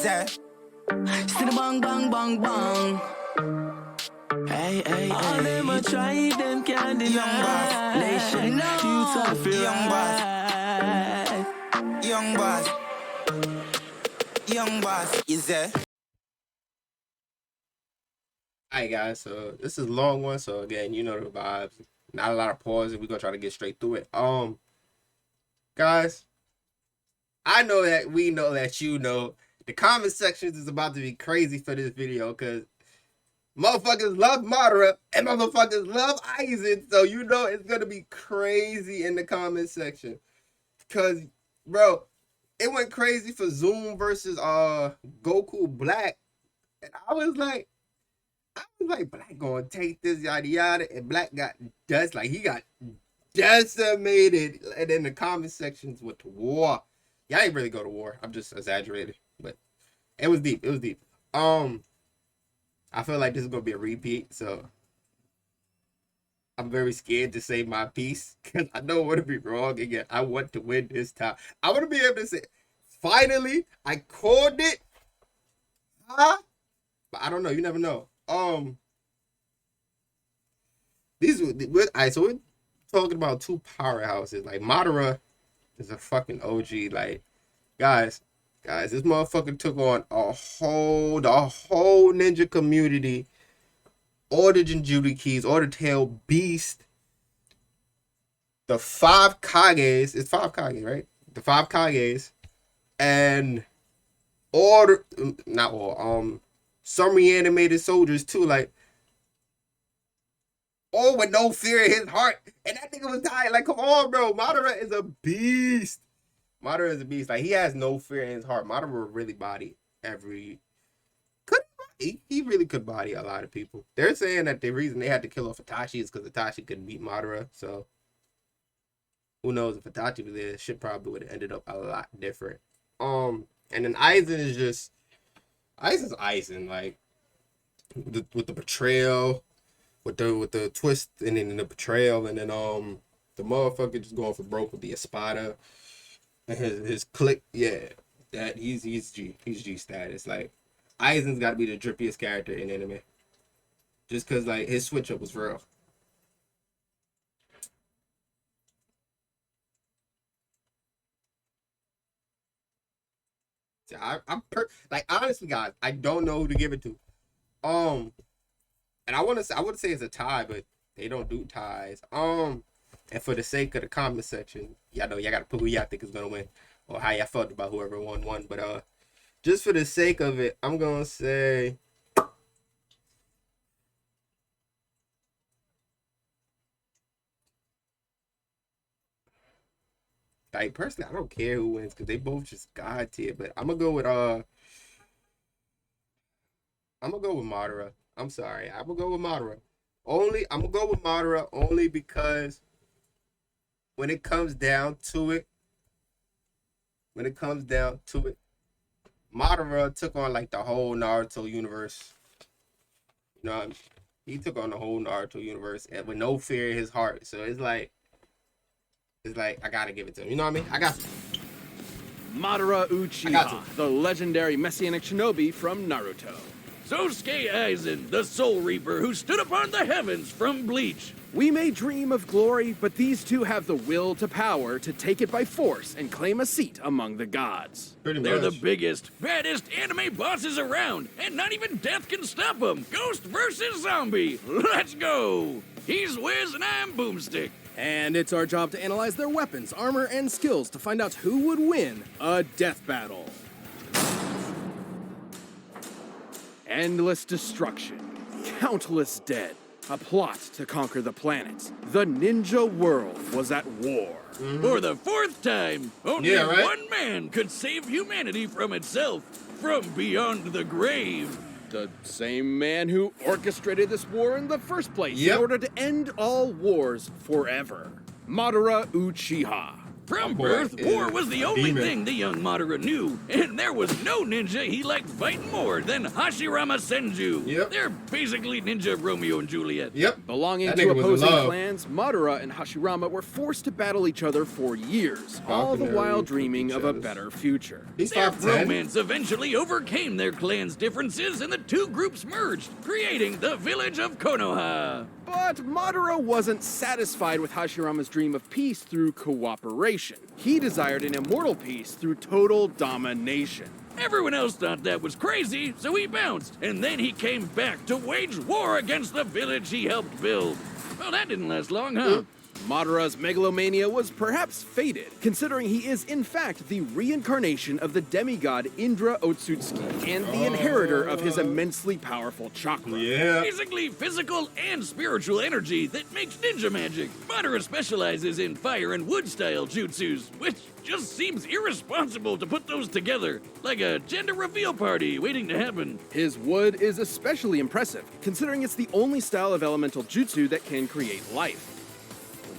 Aizen. Bang bang bang bang. Hey, hey, all them a try, them can't deny. Nation, youth are feel young boss, is there? Alright guys, so this is a long one, so again, you know the vibes. Not a lot of pauses, we're gonna try to get straight through it. Guys, I know that we know that you know the comment sections is about to be crazy for this video because motherfuckers love Madara and motherfuckers love Aizen, so you know it's gonna be crazy in the comment section. Cause bro, it went crazy for Zoom versus Goku Black. And I was like, Black gonna take this yada yada, and Black got he got decimated. And then the comment sections went to war. Y'all ain't really go to war. I'm just exaggerated, but it was deep. It was deep. I feel like this is gonna be a repeat, so I'm very scared to say my piece because I don't want to be wrong again. I want to win this time. I want to be able to say, finally, I called it. Huh? But I don't know. You never know. So we're talking about two powerhouses. Like Madara is a fucking OG. Like, guys, this motherfucker took on the whole ninja community, all the Jinjutsu keys, all the tail beast, the 5 Kages. It's 5 Kage, right? The 5 Kages, and all the not all some reanimated soldiers too. Like, all with no fear in his heart, and that nigga was dying. Like, come on, bro. Madara is a beast. Madara is a beast. Like, he has no fear in his heart. Madara really body every. He really could body a lot of people. They're saying that the reason they had to kill off Itachi is because Itachi couldn't beat Madara. So who knows, if Itachi was there, shit probably would have ended up a lot different. And then Aizen is just Aizen's Aizen, like with the betrayal, with the twist, and then the betrayal, and then the motherfucker just going for broke with the Espada. And his click, yeah, that he's G status. Like, Aizen's got to be the drippiest character in anime, just cause like his switch up was real. So like, honestly, guys, I don't know who to give it to. And I would say it's a tie, but they don't do ties. And for the sake of the comment section, y'all know y'all gotta put who y'all think is gonna win, or how y'all felt about whoever won. But just for the sake of it, I'm gonna say like, personally, I don't care who wins because they both just god tier. But I'm gonna go with Madara. I'm sorry, I'm gonna go with Madara. I'm gonna go with Madara only because when it comes down to it, Madara took on like the whole Naruto universe. You know what I mean? He took on the whole Naruto universe and with no fear in his heart. So it's like I gotta give it to him. You know what I mean? I got to. Madara Uchiha, the legendary messianic shinobi from Naruto. Sosuke Aizen, the Soul Reaper who stood upon the heavens from Bleach. We may dream of glory, but these two have the will to power to take it by force and claim a seat among the gods. They're the biggest, baddest anime bosses around, and not even death can stop them. Ghost versus zombie. Let's go. He's Wiz and I'm Boomstick. And it's our job to analyze their weapons, armor, and skills to find out who would win a death battle. Endless destruction, countless dead, a plot to conquer the planets. The ninja world was at war. For the 4th time, only one man could save humanity from itself, from beyond the grave. The same man who orchestrated this war in the first place in order to end all wars forever. Madara Uchiha. From boy birth, is war was the only demon. thing the young Madara knew, and there was no ninja he liked fighting more than Hashirama Senju. Yep. They're basically ninja Romeo and Juliet. Yep. Belonging That to nigga was in opposing love. clans, Madara and Hashirama were forced to battle each other for years, all the Falconry, while dreaming of a cookie better future. He's Their 5'10". romance eventually overcame their clan's differences, and the two groups merged, creating the village of Konoha. But Madara wasn't satisfied with Hashirama's dream of peace through cooperation. He desired an immortal peace through total domination. Everyone else thought that was crazy, so he bounced, and then he came back to wage war against the village he helped build. Well, that didn't last long, huh? Madara's megalomania was perhaps faded, considering he is in fact the reincarnation of the demigod Indra Otsutsuki and the inheritor of his immensely powerful chakra. Yeah. Basically, physical and spiritual energy that makes ninja magic. Madara specializes in fire and wood style jutsus, which just seems irresponsible to put those together, like a gender reveal party waiting to happen. His wood is especially impressive, considering it's the only style of elemental jutsu that can create life.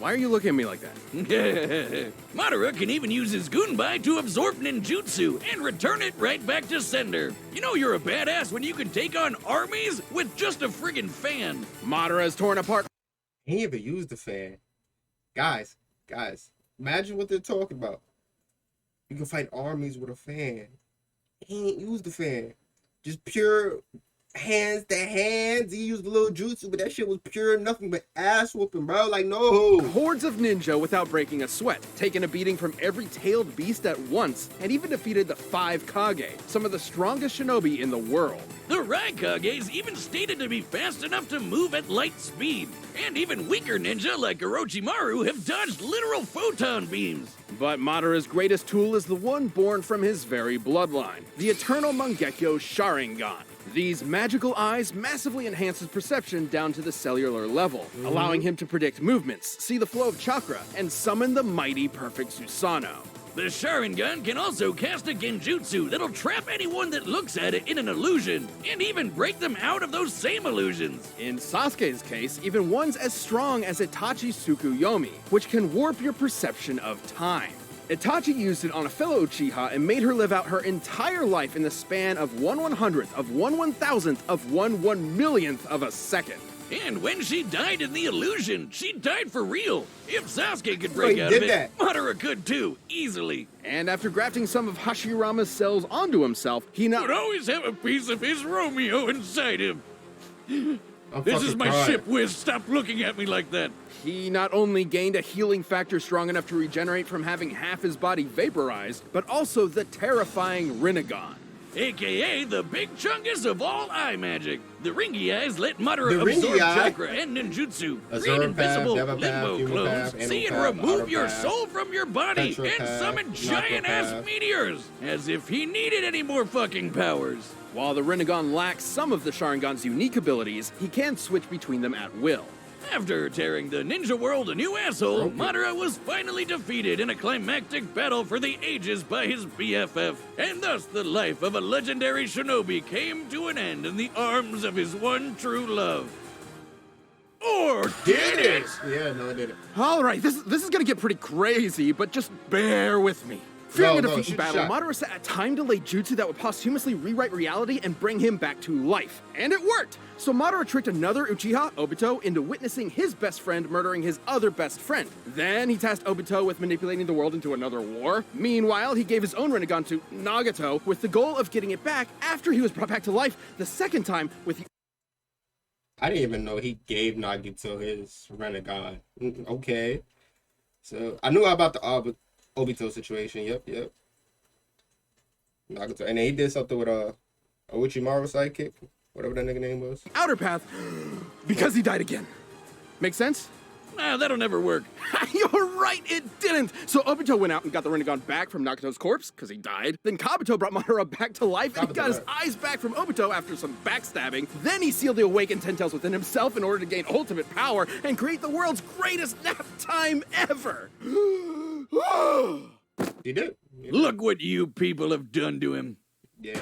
Why are you looking at me like that? Madara can even use his Gunbai to absorb ninjutsu and return it right back to sender. You know you're a badass when you can take on armies with just a friggin' fan. Madara is torn apart. He ain't even used the fan. Guys, imagine what they're talking about. You can fight armies with a fan. He ain't used the fan. Just pure hands to hands. He used a little jutsu, but that shit was pure nothing but ass whooping, bro. Like, no. Hordes of ninja without breaking a sweat, taken a beating from every tailed beast at once, and even defeated the 5 Kage, some of the strongest shinobi in the world. The Raikages even stated to be fast enough to move at light speed. And even weaker ninja like Orochimaru have dodged literal photon beams. But Madara's greatest tool is the one born from his very bloodline, the eternal Mangekyo Sharingan. These magical eyes massively enhance his perception down to the cellular level, allowing him to predict movements, see the flow of chakra, and summon the mighty perfect Susanoo. The Sharingan can also cast a genjutsu that'll trap anyone that looks at it in an illusion, and even break them out of those same illusions. In Sasuke's case, even ones as strong as Itachi Tsukuyomi, which can warp your perception of time. Itachi used it on a fellow Uchiha and made her live out her entire life in the span of 1/100th of 1/1000th of 1/1,000,000th of a second. And when she died in the illusion, she died for real. If Sasuke could break out did of it, that. Madara could too, easily. And after grafting some of Hashirama's cells onto himself, he Would always have a piece of his Romeo inside him. I'm This is fucking my crying. ship, Wiz. Stop looking at me like that. He not only gained a healing factor strong enough to regenerate from having half his body vaporized, but also the terrifying Rinnegan. AKA the big chungus of all eye magic. The ringy eyes let Madara The absorb ringy eye. chakra and ninjutsu, create Observe invisible path, Deva path, limbo human clones, path, animal see and path, remove auto your path, soul from your body, petrol and path, summon Naka giant-ass path. meteors, as if he needed any more fucking powers. While the Rinnegan lacks some of the Sharingan's unique abilities, he can switch between them at will. After tearing the ninja world a new asshole, Madara was finally defeated in a climactic battle for the ages by his BFF, and thus the life of a legendary shinobi came to an end in the arms of his one true love. Or did it? Yeah, no, I did it. All right, this is gonna get pretty crazy, but just bear with me. Fearing a defeat in battle, Madara set a time-delayed jutsu that would posthumously rewrite reality and bring him back to life. And it worked! So Madara tricked another Uchiha, Obito, into witnessing his best friend murdering his other best friend. Then he tasked Obito with manipulating the world into another war. Meanwhile, he gave his own Rinnegan to Nagato with the goal of getting it back after he was brought back to life the second time with the I didn't even know he gave Nagito his Rinnegan. Okay. So, I knew about the Obito situation. Yep. Nagato. And then he did something with Orochimaru sidekick. Whatever that nigga name was. outer path because he died again. Make sense? Nah, that'll never work. You're right, it didn't! So Obito went out and got the Rinnegan back from Nagato's corpse, because he died. Then Kabuto brought Madara back to life and got his eyes back from Obito after some backstabbing. Then he sealed the awakened Ten Tails within himself in order to gain ultimate power and create the world's greatest nap time ever! He did. Look what you people have done to him. Yeah.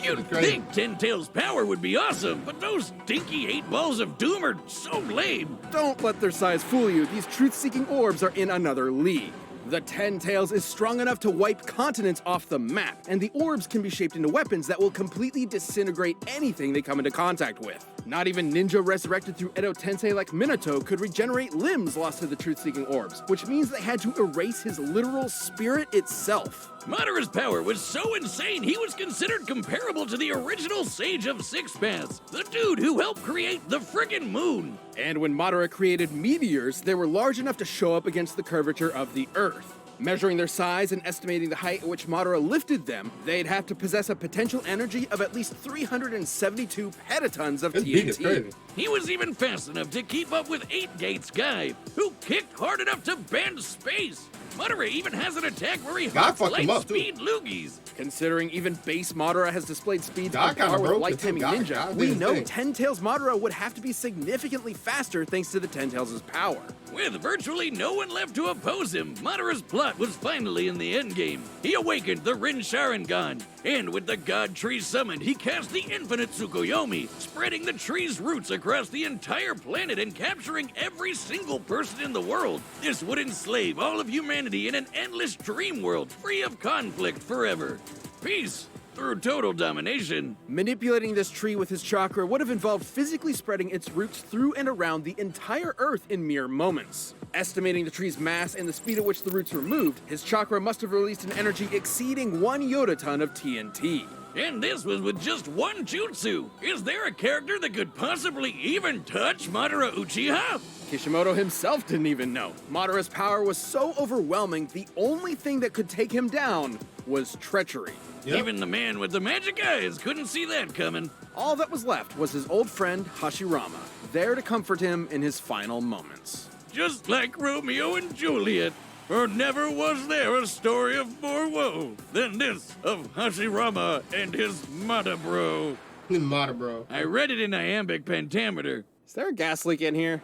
You'd think Ten Tails' power would be awesome, but those stinky 8 balls of doom are so lame. Don't let their size fool you. These truth-seeking orbs are in another league. The Ten Tails is strong enough to wipe continents off the map, and the orbs can be shaped into weapons that will completely disintegrate anything they come into contact with. Not even ninja resurrected through Edo Tensei like Minato could regenerate limbs lost to the truth-seeking orbs, which means they had to erase his literal spirit itself. Madara's power was so insane he was considered comparable to the original Sage of Six Paths, the dude who helped create the friggin' moon. And when Madara created meteors, they were large enough to show up against the curvature of the Earth. Measuring their size and estimating the height at which Madara lifted them, they'd have to possess a potential energy of at least 372 petatons of TNT. He was even fast enough to keep up with 8 Gates Guy, who kicked hard enough to bend space. Madara even has an attack where he hooks light-speed loogies. Considering even base Madara has displayed speeds on par with light-timing ninja, we know Ten Tails Madara would have to be significantly faster thanks to the Ten Tails' power. With virtually no one left to oppose him, Madara's plot was finally in the endgame. He awakened the Rin Sharingan, and with the God Tree summoned, he cast the infinite Tsukuyomi, spreading the tree's roots across the entire planet and capturing every single person in the world. This would enslave all of humanity in an endless dream world, free of conflict forever. Peace through total domination. Manipulating this tree with his chakra would have involved physically spreading its roots through and around the entire Earth in mere moments. Estimating the tree's mass and the speed at which the roots were moved, his chakra must have released an energy exceeding 1 yotaton of TNT. And this was with just one jutsu. Is there a character that could possibly even touch Madara Uchiha? Kishimoto himself didn't even know. Madara's power was so overwhelming, the only thing that could take him down was treachery. Yep. Even the man with the magic eyes couldn't see that coming. All that was left was his old friend Hashirama, there to comfort him in his final moments. Just like Romeo and Juliet, for never was there a story of more woe than this of Hashirama and his Madabro. Madabro. I read it in iambic pentameter. Is there a gas leak in here?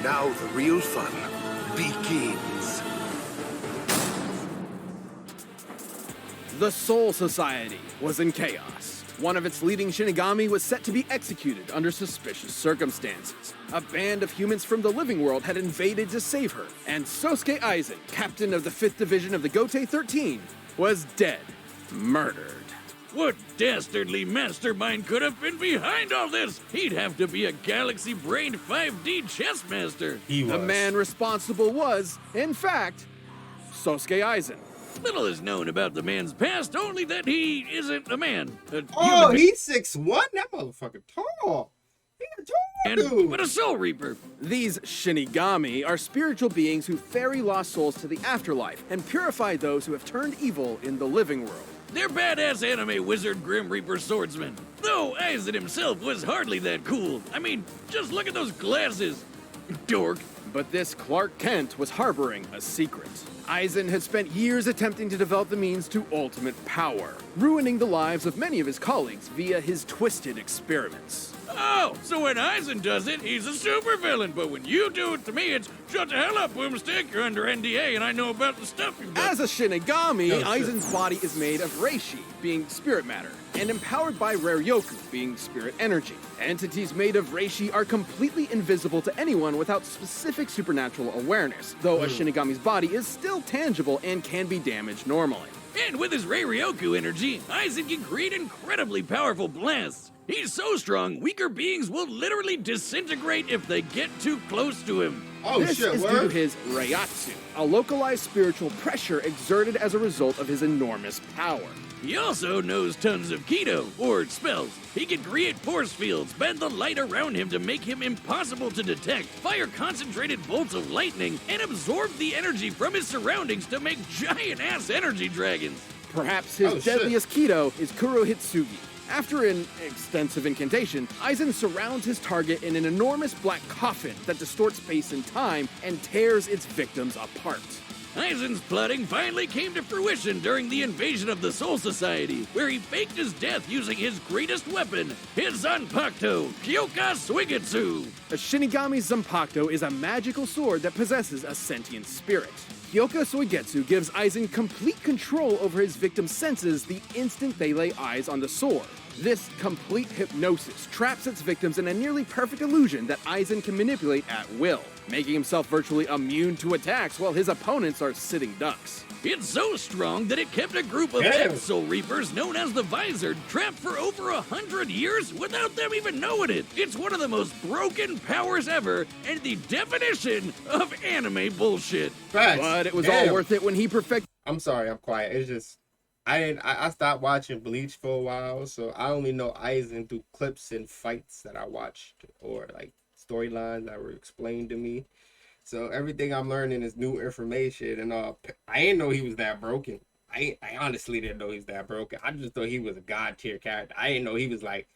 Now the real fun begins. The Soul Society was in chaos. One of its leading Shinigami was set to be executed under suspicious circumstances. A band of humans from the living world had invaded to save her, and Sosuke Aizen, captain of the 5th Division of the Gotei 13, was dead, murdered. What dastardly mastermind could have been behind all this? He'd have to be a galaxy-brained 5D chess master. The man responsible was, in fact, Sosuke Aizen. Little is known about the man's past, only that he isn't a man. He's 6'1"? That motherfucker tall. He's a tall dude. But a soul reaper. These Shinigami are spiritual beings who ferry lost souls to the afterlife and purify those who have turned evil in the living world. They're badass anime wizard Grim Reaper swordsmen. Though Aizen himself was hardly that cool. I mean, just look at those glasses. Dork. But this Clark Kent was harboring a secret. Aizen had spent years attempting to develop the means to ultimate power, ruining the lives of many of his colleagues via his twisted experiments. Oh, so when Aizen does it, he's a supervillain, but when you do it to me, it's shut the hell up, Boomstick. You're under NDA, and I know about the stuff you've done. As a Shinigami, Aizen's body is made of Reishi, being spirit matter, and empowered by Raryoku, being spirit energy. Entities made of Reishi are completely invisible to anyone without specific supernatural awareness, though a Shinigami's body is still tangible and can be damaged normally. And with his Raryoku energy, Aizen can create incredibly powerful blasts. He's so strong, weaker beings will literally disintegrate if they get too close to him. This is due to his Reiatsu, a localized spiritual pressure exerted as a result of his enormous power. He also knows tons of Kido, or spells. He can create force fields, bend the light around him to make him impossible to detect, fire concentrated bolts of lightning, and absorb the energy from his surroundings to make giant-ass energy dragons. Perhaps his deadliest Kido is Kurohitsugi. After an extensive incantation, Aizen surrounds his target in an enormous black coffin that distorts space and time and tears its victims apart. Aizen's plotting finally came to fruition during the invasion of the Soul Society, where he faked his death using his greatest weapon, his Zanpakuto, Kyoka Suigetsu. A Shinigami Zanpakuto is a magical sword that possesses a sentient spirit. Kyoka Suigetsu gives Aizen complete control over his victim's senses the instant they lay eyes on the sword. This complete hypnosis traps its victims in a nearly perfect illusion that Aizen can manipulate at will, making himself virtually immune to attacks while his opponents are sitting ducks. It's so strong that it kept a group of Damn. ex-Soul Reapers known as the Visored trapped for over 100 years without them even knowing it. It's one of the most broken powers ever and the definition of anime bullshit. Facts. But it was Damn. all worth it when he perfected. I'm sorry, I'm quiet. It's just I stopped watching Bleach for a while, so I only know Aizen through clips and fights that I watched or like storylines that were explained to me. So everything I'm learning is new information, and I didn't know he was that broken. I honestly didn't know he was that broken. I just thought he was a god tier character. I didn't know he was like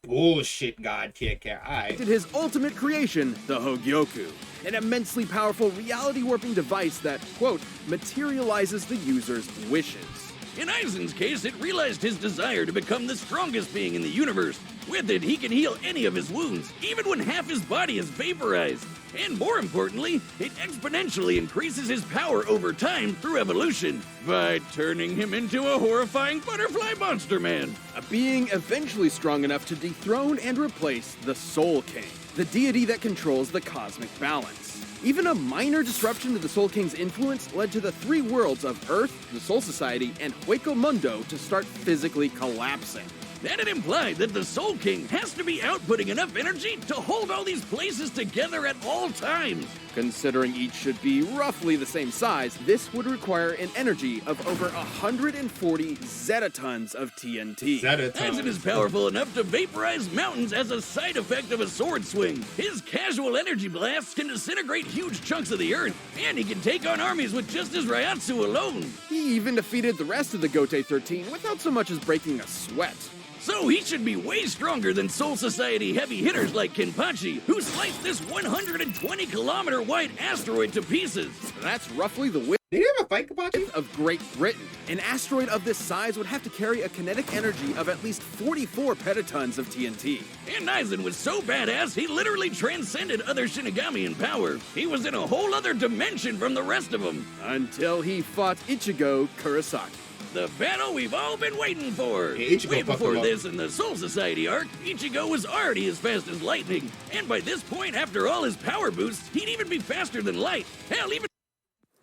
bullshit god tier character. Alright. His ultimate creation, the Hogyoku, an immensely powerful reality warping device that, quote, materializes the user's wishes. In Aizen's case, it realized his desire to become the strongest being in the universe. With it, he can heal any of his wounds, even when half his body is vaporized. And more importantly, it exponentially increases his power over time through evolution by turning him into a horrifying butterfly monster man. A being eventually strong enough to dethrone and replace the Soul King, the deity that controls the cosmic balance. Even a minor disruption to the Soul King's influence led to the three worlds of Earth, the Soul Society, and Hueco Mundo to start physically collapsing. Then it implied that the Soul King has to be outputting enough energy to hold all these places together at all times. Considering each should be roughly the same size, this would require an energy of over 140 zetatons of TNT. Aizen is powerful enough to vaporize mountains as a side effect of a sword swing. His casual energy blasts can disintegrate huge chunks of the earth, and he can take on armies with just his Ryatsu alone. He even defeated the rest of the Gote 13 without so much as breaking a sweat. So he should be way stronger than Soul Society heavy hitters like Kenpachi, who sliced this 120-kilometer wide asteroid to pieces. That's roughly the width Did he ever fight Kabachi? of Great Britain. An asteroid of this size would have to carry a kinetic energy of at least 44 petatons of TNT. And Aizen was so badass, he literally transcended other Shinigami in power. He was in a whole other dimension from the rest of them. Until he fought Ichigo Kurosaki. The battle we've all been waiting for. Yeah, Ichigo Way fucked before him up. this in the Soul Society arc, Ichigo was already as fast as lightning. And by this point, after all his power boosts, he'd even be faster than light. Hell, even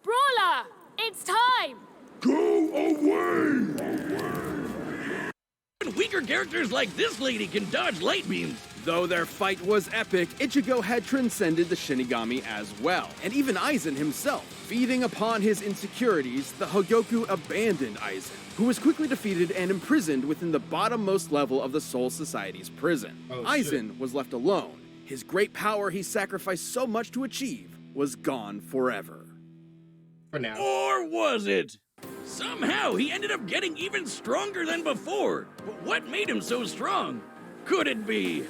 Brawler, it's time! weaker characters like this lady can dodge light beams. Though their fight was epic, Ichigo had transcended the Shinigami as well, and even Aizen himself. Feeding upon his insecurities, the Hogyoku abandoned Aizen, who was quickly defeated and imprisoned within the bottommost level of the Soul Society's prison. Oh, Aizen was left alone. His great power he sacrificed so much to achieve was gone forever. For now. Or was it? Somehow he ended up getting even stronger than before. But what made him so strong? Could it be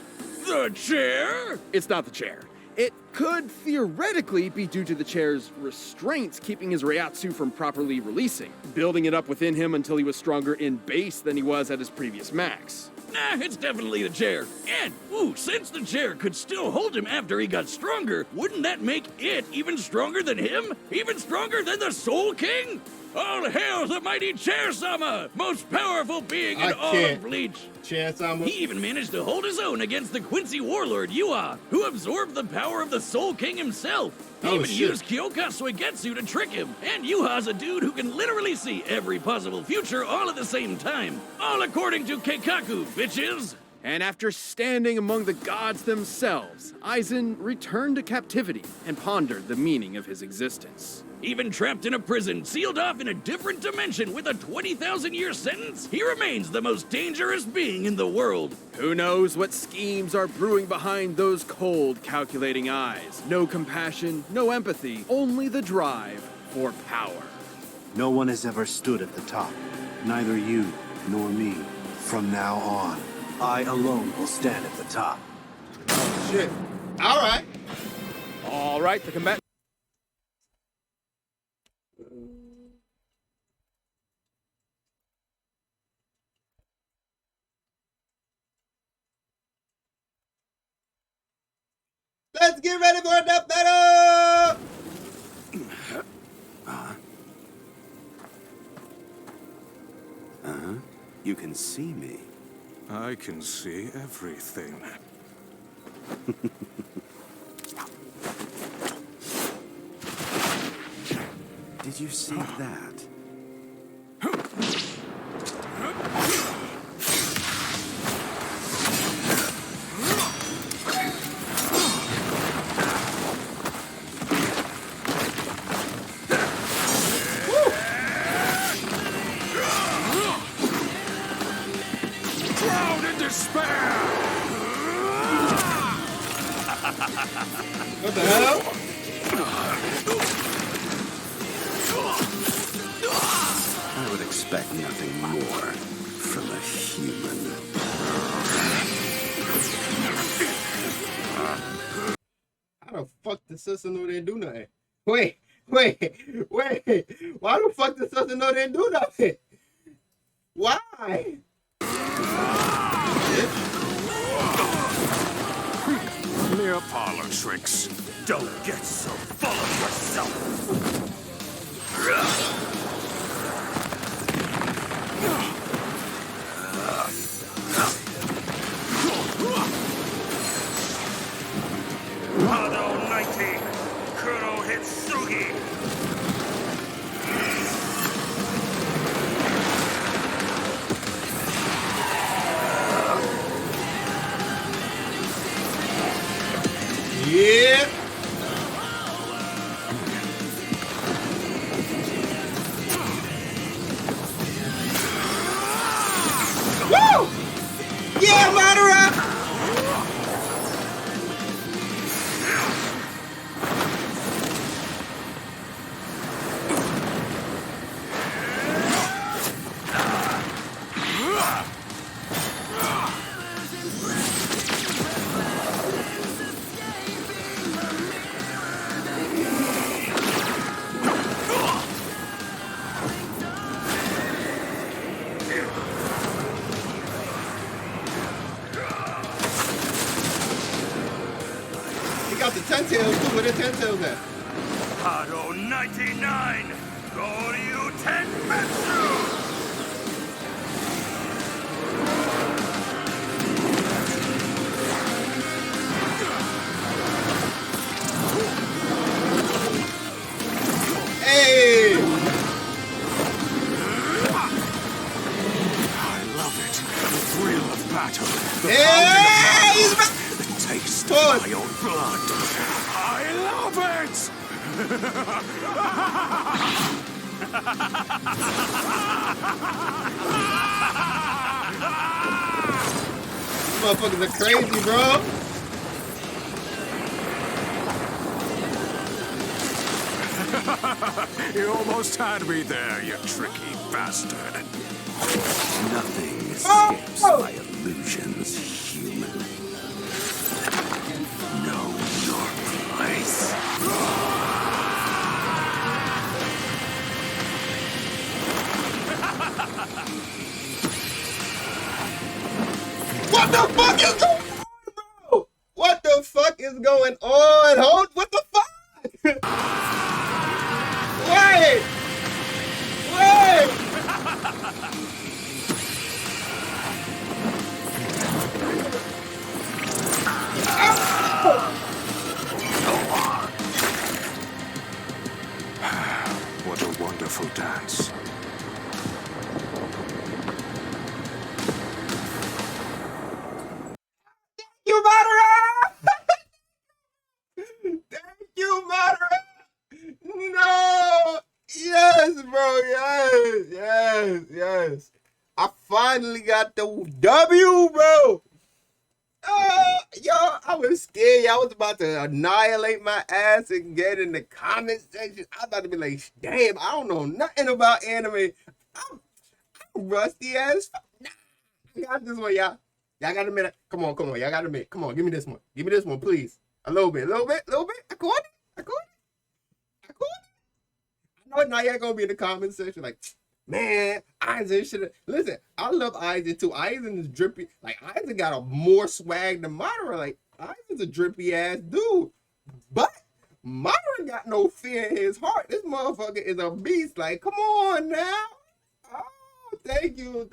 the chair? It's not the chair. It could theoretically be due to the chair's restraints keeping his Ryatsu from properly releasing, building it up within him until he was stronger in base than he was at his previous max. Nah, it's definitely the chair. And, since the chair could still hold him after he got stronger, wouldn't that make it even stronger than him? Even stronger than the Soul King? All hail the mighty Chair-sama, most powerful being in all of Bleach. Chair-sama. He even managed to hold his own against the Quincy warlord Yua, who absorbed the power of the Soul King himself. He Oh, even shit. used Kyoka Suigetsu to trick him. And Yuha's a dude who can literally see every possible future all at the same time. All according to Keikaku, bitches. And after standing among the gods themselves, Aizen returned to captivity and pondered the meaning of his existence. Even trapped in a prison, sealed off in a different dimension with a 20,000-year sentence, he remains the most dangerous being in the world. Who knows what schemes are brewing behind those cold, calculating eyes? No compassion, no empathy, only the drive for power. No one has ever stood at the top. Neither you nor me. From now on, I alone will stand at the top. Shit. Alright. All right, the combat. Let's get ready for the battle! You can see me. I can see everything. Did you see that? Drown in despair! What the hell? I would expect nothing more from a human. How the fuck the sister know they didn't do nothing? Wait. Why the fuck the sister know they didn't do nothing? Why? Mere parlor tricks. Don't get so full of yourself. Hado 19, Kuro Hitsugi. Yeah. Woo! Yeah, Madara! Got the 10 tails too. Where the 10 tails at? Hado 99, Goryu Tenmetsu. Hey! I love it. The thrill of battle. The Hey! He's back! the taste Pause. of my own blood. I love it! These motherfuckers are crazy, bro. You almost had me there, you tricky bastard. Nothing escapes my illusions, human. Know your place. What the fuck is going on, bro? What the fuck is going on? Hold, what the fuck? Wait! What a wonderful dance. You Madara! Thank you, Madara! No! Yes, bro, yes. I finally got the W, bro! Yo, I was scared. I was about to annihilate my ass and get in the comment section. I was about to be like, damn, I don't know nothing about anime. I'm rusty as fuck. Nah, I got this one, y'all. Y'all got a minute. Come on. Y'all got a minute. Come on, give me this one. Give me this one, please. A little bit. I caught it. I know now y'all gonna be in the comment section like, man, Aizen should have. Listen, I love Aizen too. Aizen is drippy. Like, Aizen got a more swag than Madara. Like, Aizen's a drippy ass dude. But Madara got no fear in his heart. This motherfucker is a beast. Like, come on now. Oh, thank you.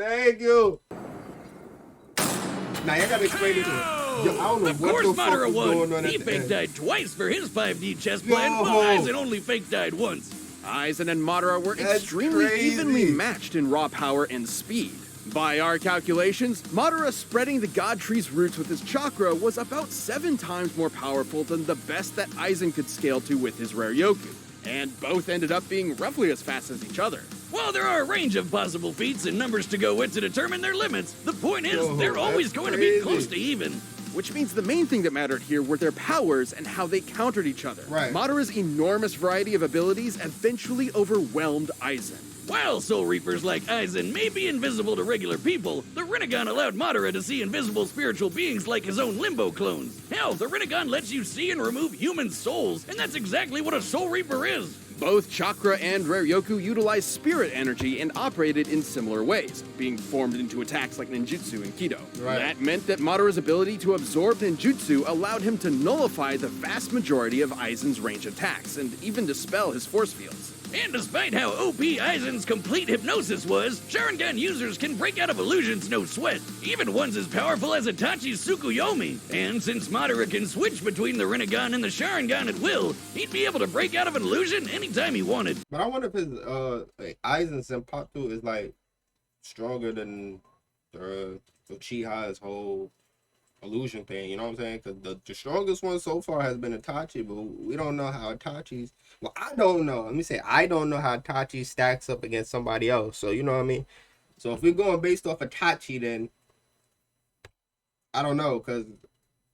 Now you gotta explain it to him. Yo, I don't know Of what course the fuck Madara was going won. on at He the fake end. died twice for his 5D chess plan, Yo. while Aizen only fake died once. Aizen and Madara were That's extremely crazy. evenly matched in raw power and speed. By our calculations, Madara spreading the God Tree's roots with his chakra was about 7 times more powerful than the best that Aizen could scale to with his rare Yoku, and both ended up being roughly as fast as each other. While there are a range of possible feats and numbers to go with to determine their limits, the point is Yo, they're always that's going to be crazy. close to even. Which means the main thing that mattered here were their powers and how they countered each other. Right. Madara's enormous variety of abilities eventually overwhelmed Aizen. While Soul Reapers like Aizen may be invisible to regular people, the Rinnegan allowed Madara to see invisible spiritual beings like his own Limbo clones. Hell, the Rinnegan lets you see and remove human souls, and that's exactly what a Soul Reaper is. Both chakra and rare Yoku utilize spirit energy and operated in similar ways, being formed into attacks like ninjutsu and kido. Right. That meant that Madara's ability to absorb ninjutsu allowed him to nullify the vast majority of Aizen's range attacks and even dispel his force fields. And despite how OP Aizen's complete hypnosis was, Sharingan users can break out of illusions no sweat, even ones as powerful as Itachi's Tsukuyomi. And since Madara can switch between the Rinnegan and the Sharingan at will, he'd be able to break out of an illusion anytime he wanted. But I wonder if his like Aizen Senpatu is like stronger than Uchiha's whole illusion thing, you know what I'm saying? Because the strongest one so far has been Itachi, but we don't know how Itachi's... Well, I don't know. Let me say, I don't know how Itachi stacks up against somebody else, so you know what I mean? So if we're going based off Itachi, then I don't know, because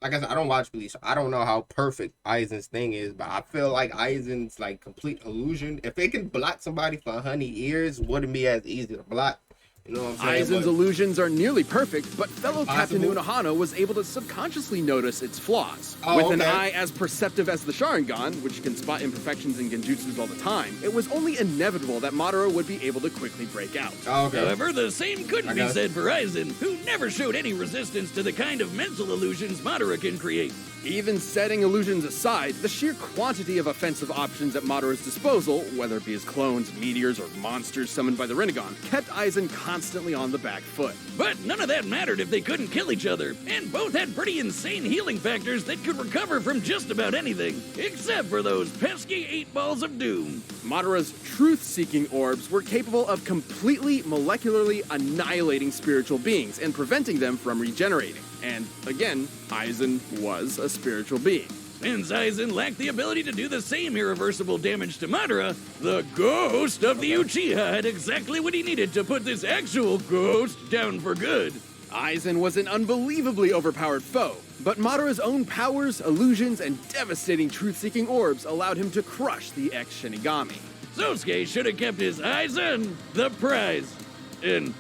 like I said, I don't watch Bleach, so I don't know how perfect Aizen's thing is, but I feel like Aizen's like complete illusion. If it can block somebody for 100 years, wouldn't be as easy to block. You know what I'm saying? Aizen's illusions are nearly perfect, but fellow Captain Possible. Unohana was able to subconsciously notice its flaws. Oh, With an okay. eye as perceptive as the Sharingan, which can spot imperfections in genjutsus all the time, it was only inevitable that Madara would be able to quickly break out. Oh, okay. However, the same couldn't I be got it. said for Aizen, who never showed any resistance to the kind of mental illusions Madara can create. Even setting illusions aside, the sheer quantity of offensive options at Madara's disposal, whether it be his clones, meteors, or monsters summoned by the Rinnegan, kept Aizen constantly on the back foot. But none of that mattered if they couldn't kill each other, and both had pretty insane healing factors that could recover from just about anything, except for those pesky 8 balls of doom. Madara's truth-seeking orbs were capable of completely molecularly annihilating spiritual beings and preventing them from regenerating. And again, Aizen was a spiritual being. Since Aizen lacked the ability to do the same irreversible damage to Madara, the ghost of the Uchiha had exactly what he needed to put this actual ghost down for good. Aizen was an unbelievably overpowered foe, but Madara's own powers, illusions, and devastating truth-seeking orbs allowed him to crush the ex-Shinigami. Sosuke should have kept his eyes on the prize. And,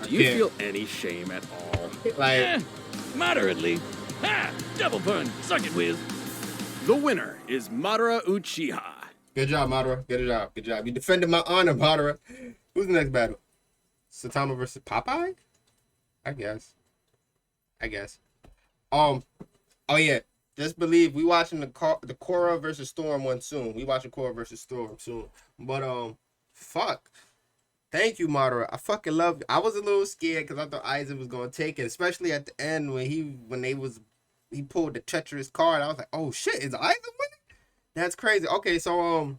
Do you Yeah. feel any shame at all? Like, moderately. Ha! Double pun. Suck it, Wiz. The winner is Madara Uchiha. good job, Madara. Good job. Good job. You defended my honor, Madara. Who's the next battle? Saitama versus Popeye? I guess. Oh yeah. Just believe we watching the Korra versus Storm one soon. We watching Korra versus Storm soon. But fuck. Thank you, Madara. I fucking love you. I was a little scared because I thought Aizen was gonna take it, especially at the end when he pulled the treacherous card. I was like, oh shit, is Aizen winning? That's crazy. Okay, so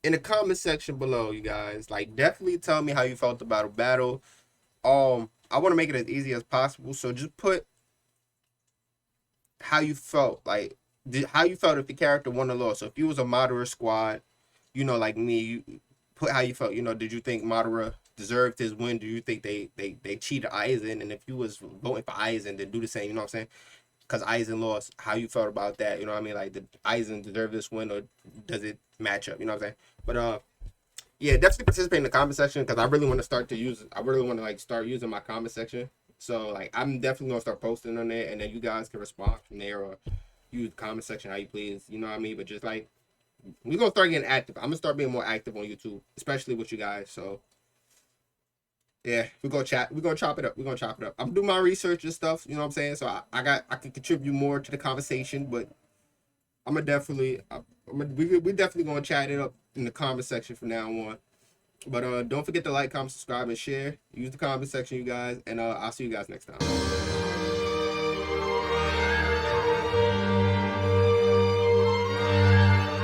in the comment section below, you guys, like, definitely tell me how you felt about a battle. I want to make it as easy as possible, so just put how you felt, like how you felt if the character won or lost. So if you was a Madara squad, you know, like me, you put how you felt. You know, did you think Madara deserved his win? Do you think they cheated Aizen? And if you was voting for Aizen, then do the same. You know what I'm saying? Because Aizen lost, how you felt about that? You know what I mean? Like, did Aizen deserve this win, or does it match up? You know what I'm saying? But yeah, definitely participate in the comment section, because I really want to start using my comment section. So like, I'm definitely gonna start posting on there, and then you guys can respond from there, or use the comment section how you please. You know what I mean? But just like, we're gonna start getting active. I'm gonna start being more active on YouTube, especially with you guys. So yeah, we're gonna chat. We're gonna chop it up. I'm doing my research and stuff. You know what I'm saying? So I can contribute more to the conversation, but we're definitely gonna chat it up in the comment section from now on. But don't forget to like, comment, subscribe, and share. Use the comment section, you guys, and I'll see you guys next time.